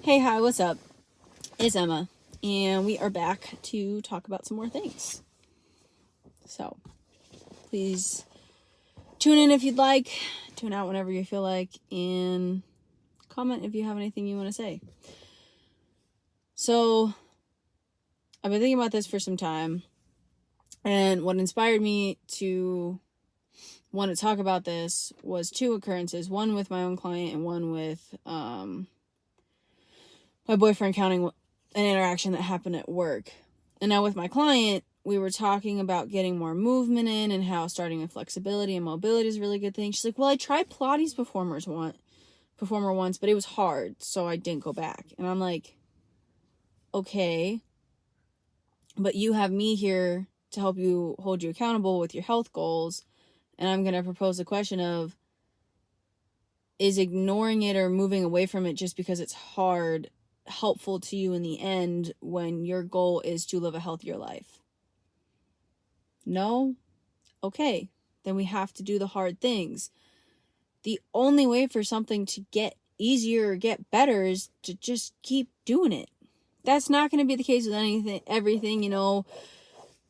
Hey, hi, what's up? It's Emma, and we are back to talk about some more things. So, please tune in if you'd like, tune out whenever you feel like, and comment if you have anything you want to say. So, I've been thinking about this for some time, and what inspired me to want to talk about this was two occurrences, one with my own client and one with my boyfriend, counting an interaction that happened at work. And now with my client, we were talking about getting more movement in and how starting with flexibility and mobility is a really good thing. She's like, well, I tried Pilates performer once, but it was hard, so I didn't go back. And I'm like, okay, but you have me here to help you hold you accountable with your health goals. And I'm going to propose a question of, is ignoring it or moving away from it just because it's hard helpful to you in the end when your goal is to live a healthier life? No? Okay, then we have to do the hard things. The only way for something to get easier or get better is to just keep doing it. That's not going to be the case with everything,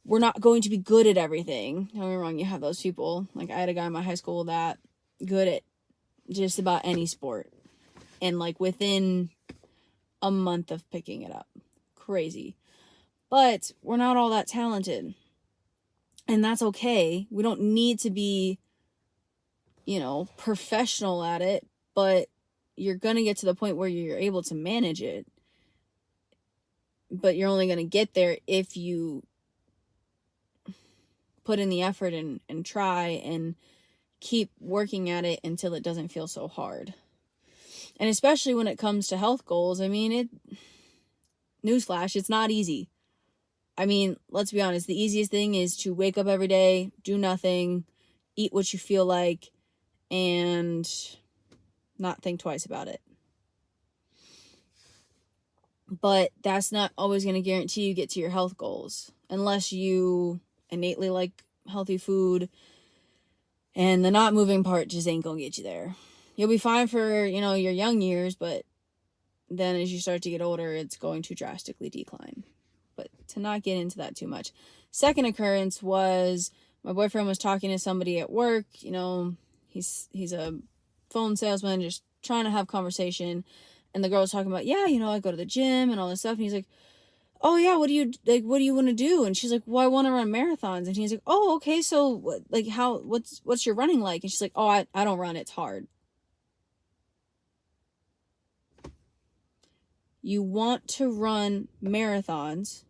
we're not going to be good at everything. Don't get me wrong, you have those people. Like, I had a guy in my high school that good at just about any sport. And like within a month of picking it up. Crazy. But we're not all that talented. And that's okay. We don't need to be, professional at it, but you're going to get to the point where you're able to manage it. But you're only going to get there if you put in the effort and try and keep working at it until it doesn't feel so hard. And especially when it comes to health goals, newsflash, it's not easy. Let's be honest, the easiest thing is to wake up every day, do nothing, eat what you feel like, and not think twice about it. But that's not always going to guarantee you get to your health goals unless you innately like healthy food, and the not moving part just ain't going to get you there. You'll be fine for, your young years, but then as you start to get older, it's going to drastically decline. But to not get into that too much. Second occurrence was my boyfriend was talking to somebody at work. He's a phone salesman, just trying to have conversation. And the girl was talking about, I go to the gym and all this stuff. And he's like, oh yeah, what do you want to do? And she's like, well, I want to run marathons. And he's like, oh, okay. So what's your running like? And she's like, oh, I don't run. It's hard. You want to run marathons,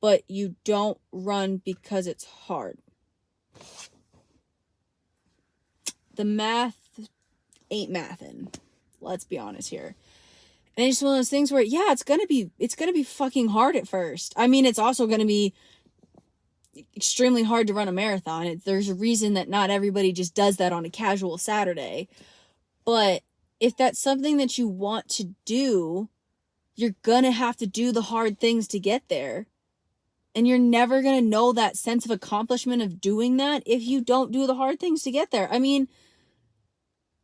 but you don't run because it's hard. The math ain't mathin'. Let's be honest here. And it's one of those things where, it's gonna be fucking hard at first. It's also gonna be extremely hard to run a marathon. There's a reason that not everybody just does that on a casual Saturday. But if that's something that you want to do, you're gonna have to do the hard things to get there. And you're never gonna know that sense of accomplishment of doing that if you don't do the hard things to get there.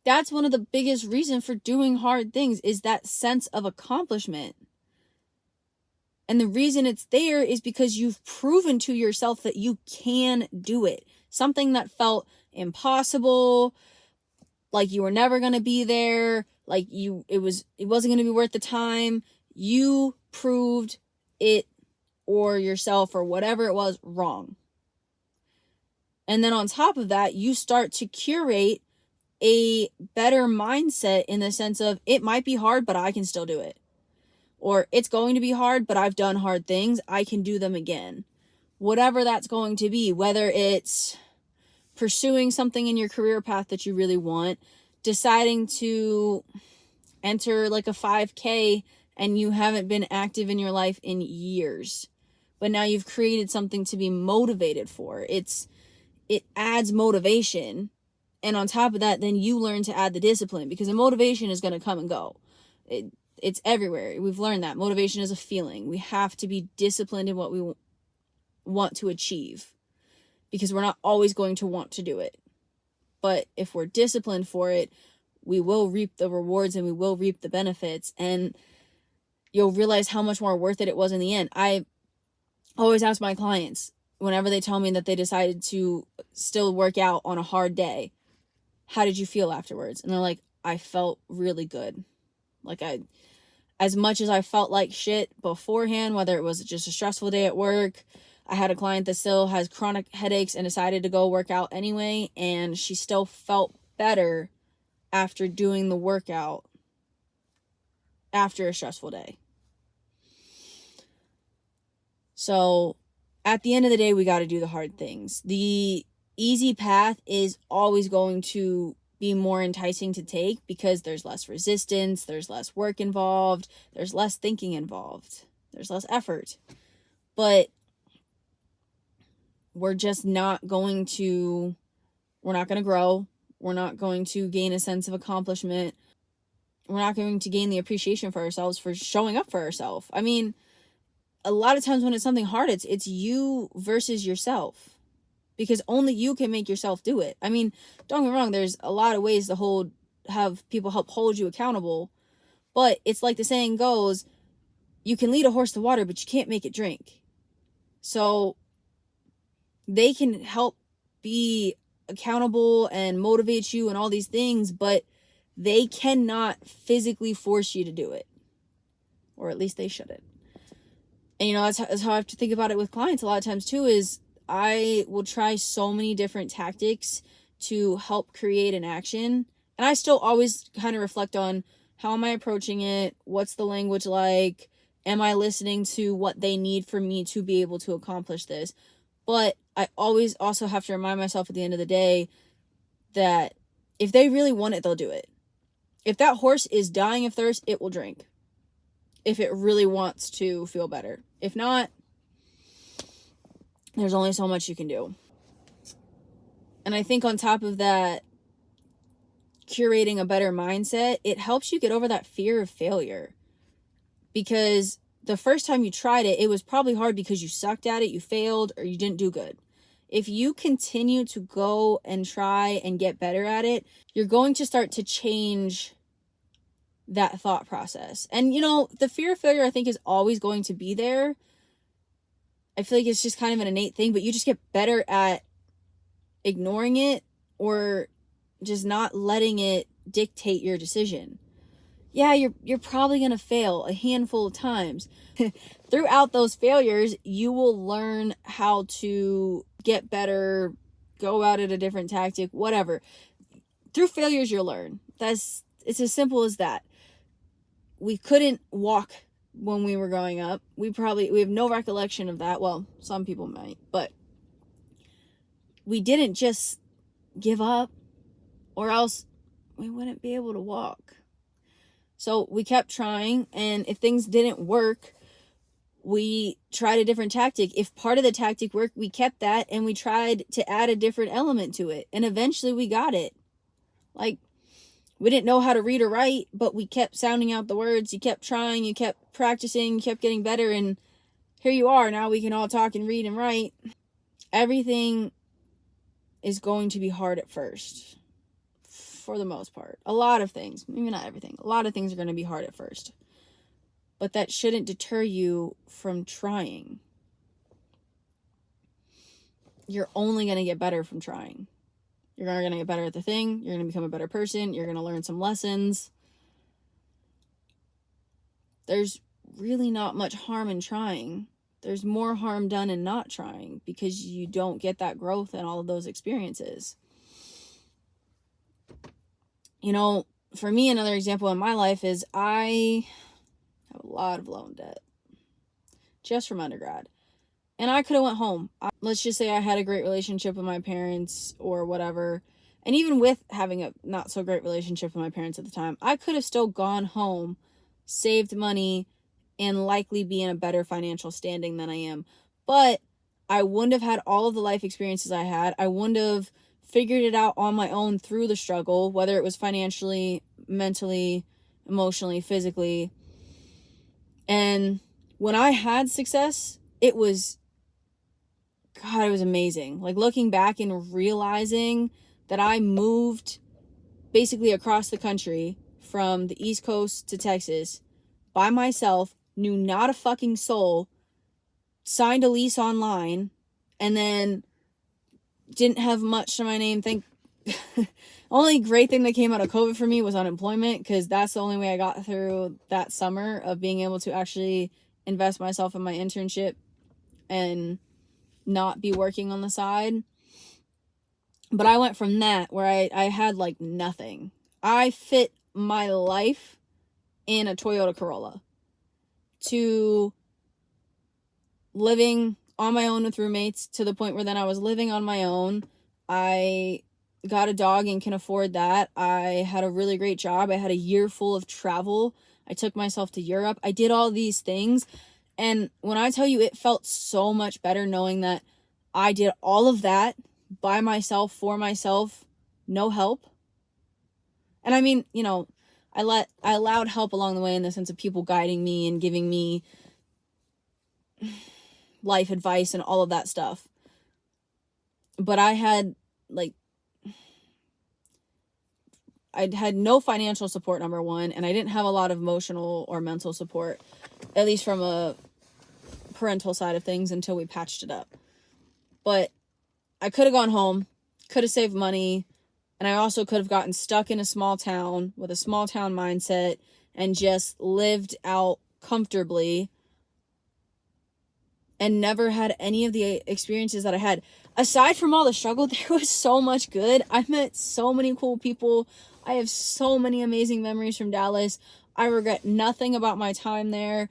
That's one of the biggest reasons for doing hard things, is that sense of accomplishment. And the reason it's there is because you've proven to yourself that you can do it. Something that felt impossible, like you were never going to be there, like it wasn't going to be worth the time. You proved it, or yourself, or whatever it was, wrong. And then on top of that, you start to curate a better mindset in the sense of, it might be hard, but I can still do it. Or it's going to be hard, but I've done hard things. I can do them again. Whatever that's going to be, whether it's pursuing something in your career path that you really want, deciding to enter like a 5K and you haven't been active in your life in years, but now you've created something to be motivated for. It adds motivation. And on top of that, then you learn to add the discipline, because the motivation is going to come and go. It's everywhere. We've learned that motivation is a feeling. We have to be disciplined in what we want to achieve, because we're not always going to want to do it. But if we're disciplined for it, we will reap the rewards and we will reap the benefits, and you'll realize how much more worth it was in the end. I always ask my clients, whenever they tell me that they decided to still work out on a hard day, how did you feel afterwards? And they're like, I felt really good. Like, as much as I felt like shit beforehand, whether it was just a stressful day at work, I had a client that still has chronic headaches and decided to go work out anyway, and she still felt better after doing the workout after a stressful day. So at the end of the day, we got to do the hard things. The easy path is always going to be more enticing to take because there's less resistance, there's less work involved, there's less thinking involved, there's less effort. But we're just not going to, we're not going to grow. We're not going to gain a sense of accomplishment. We're not going to gain the appreciation for ourselves for showing up for ourselves. I mean, a lot of times when it's something hard, it's you versus yourself, because only you can make yourself do it. I mean, don't get me wrong, there's a lot of ways to have people help hold you accountable, but it's like the saying goes, you can lead a horse to water, but you can't make it drink. So they can help be accountable and motivate you and all these things, but they cannot physically force you to do it, or at least they shouldn't. And you know, that's how I have to think about it with clients a lot of times too, is I will try so many different tactics to help create an action, and I still always kind of reflect on, how am I approaching it? What's the language like? Am I listening to what they need from me to be able to accomplish this? But I always also have to remind myself at the end of the day that if they really want it, they'll do it. If that horse is dying of thirst, it will drink. If it really wants to feel better. If not, there's only so much you can do. And I think on top of that, curating a better mindset, it helps you get over that fear of failure. Because the first time you tried it, it was probably hard because you sucked at it, you failed, or you didn't do good. If you continue to go and try and get better at it, you're going to start to change that thought process. And you know, the fear of failure, I think, is always going to be there. I feel like it's just kind of an innate thing, but you just get better at ignoring it or just not letting it dictate your decision. Yeah, you're probably going to fail a handful of times. Throughout those failures, you will learn how to get better, go out at a different tactic, whatever. Through failures, you'll learn. It's as simple as that. We couldn't walk when we were growing up. We have no recollection of that. Well, some people might, but we didn't just give up, or else we wouldn't be able to walk. So we kept trying, and if things didn't work, we tried a different tactic. If part of the tactic worked, we kept that, and we tried to add a different element to it, and eventually we got it. Like, we didn't know how to read or write, but we kept sounding out the words. You kept trying, you kept practicing, you kept getting better, and here you are. Now we can all talk and read and write. Everything is going to be hard at first, for the most part. A lot of things, maybe not everything, a lot of things are going to be hard at first. But that shouldn't deter you from trying. You're only going to get better from trying. You're going to get better at the thing. You're going to become a better person. You're going to learn some lessons. There's really not much harm in trying. There's more harm done in not trying, because you don't get that growth and all of those experiences. You know, for me, another example in my life is I have a lot of loan debt just from undergrad. And I could have went home. Let's just say I had a great relationship with my parents or whatever. And even with having a not so great relationship with my parents at the time, I could have still gone home, saved money, and likely be in a better financial standing than I am. But I wouldn't have had all of the life experiences I had. I wouldn't have figured it out on my own through the struggle, whether it was financially, mentally, emotionally, physically. And when I had success, it was amazing. Like, looking back and realizing that I moved basically across the country from the East Coast to Texas by myself, knew not a fucking soul, signed a lease online, and then didn't have much to my name. Only great thing that came out of COVID for me was unemployment, because that's the only way I got through that summer of being able to actually invest myself in my internship and not be working on the side. But I went from that, where I had like nothing. I fit my life in a Toyota Corolla, to living on my own with roommates, to the point where then I was living on my own. I got a dog and can afford that. I had a really great job. I had a year full of travel. I took myself to Europe. I did all these things. And when I tell you, it felt so much better knowing that I did all of that by myself, for myself, no help. And I mean, you know, I allowed help along the way, in the sense of people guiding me and giving me life advice and all of that stuff. But I had no financial support, number one, and I didn't have a lot of emotional or mental support, at least from a parental side of things, until we patched it up. But I could have gone home, could have saved money, and I also could have gotten stuck in a small town with a small town mindset and just lived out comfortably and never had any of the experiences that I had. Aside from all the struggle, there was so much good. I met so many cool people. I have so many amazing memories from Dallas. I regret nothing about my time there.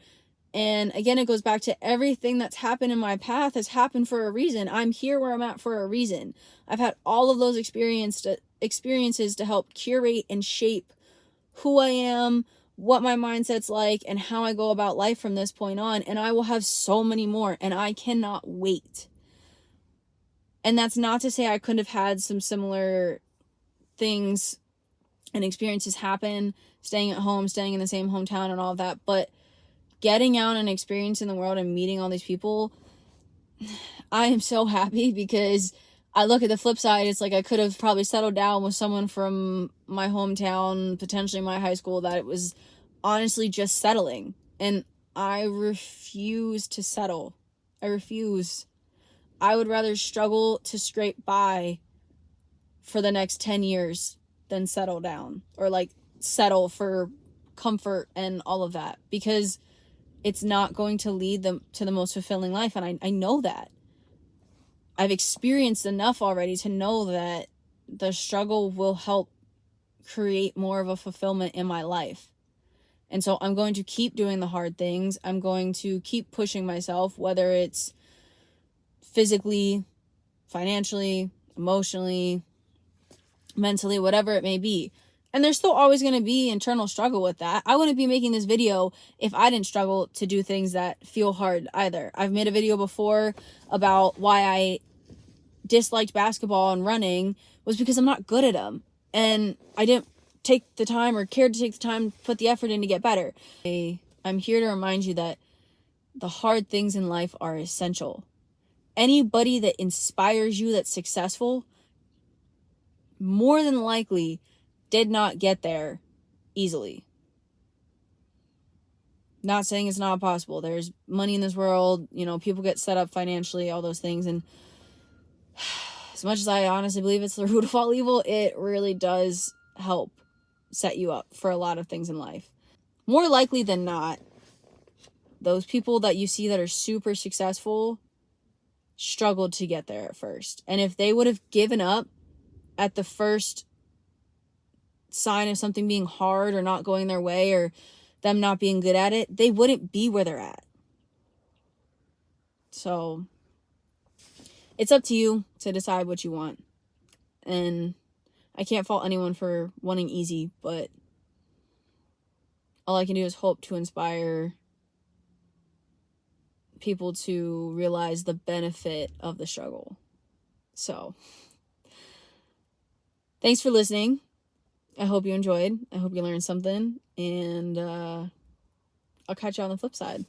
And again, it goes back to everything that's happened in my path has happened for a reason. I'm here where I'm at for a reason. I've had all of those experiences to help curate and shape who I am, what my mindset's like, and how I go about life from this point on. And I will have so many more, and I cannot wait. And that's not to say I couldn't have had some similar things and experiences happen, staying at home, staying in the same hometown and all of that. But getting out and experiencing the world and meeting all these people, I am so happy, because I look at the flip side. It's like I could have probably settled down with someone from my hometown, potentially my high school, that it was honestly just settling. And I refuse to settle. I refuse. I would rather struggle to scrape by for the next 10 years than settle down, or like settle for comfort and all of that, because it's not going to lead them to the most fulfilling life. And I know that. I've experienced enough already to know that the struggle will help create more of a fulfillment in my life. And so I'm going to keep doing the hard things. I'm going to keep pushing myself, whether it's physically, financially, emotionally, mentally, whatever it may be. And there's still always going to be internal struggle with that. I wouldn't be making this video if I didn't struggle to do things that feel hard either. I've made a video before about why I disliked basketball and running, was because I'm not good at them. And I didn't take the time, or cared to take the time, to put the effort in to get better. I'm here to remind you that the hard things in life are essential. Anybody that inspires you, that's successful, more than likely did not get there easily. Not saying it's not possible. There's money in this world, you know, people get set up financially, all those things. And as much as I honestly believe it's the root of all evil, it really does help set you up for a lot of things in life. More likely than not, those people that you see that are super successful struggled to get there at first. And if they would have given up at the first sign of something being hard or not going their way, or them not being good at it, they wouldn't be where they're at. So it's up to you to decide what you want. And I can't fault anyone for wanting easy, but all I can do is hope to inspire people to realize the benefit of the struggle. So thanks for listening. I hope you enjoyed. I hope you learned something. And I'll catch you on the flip side.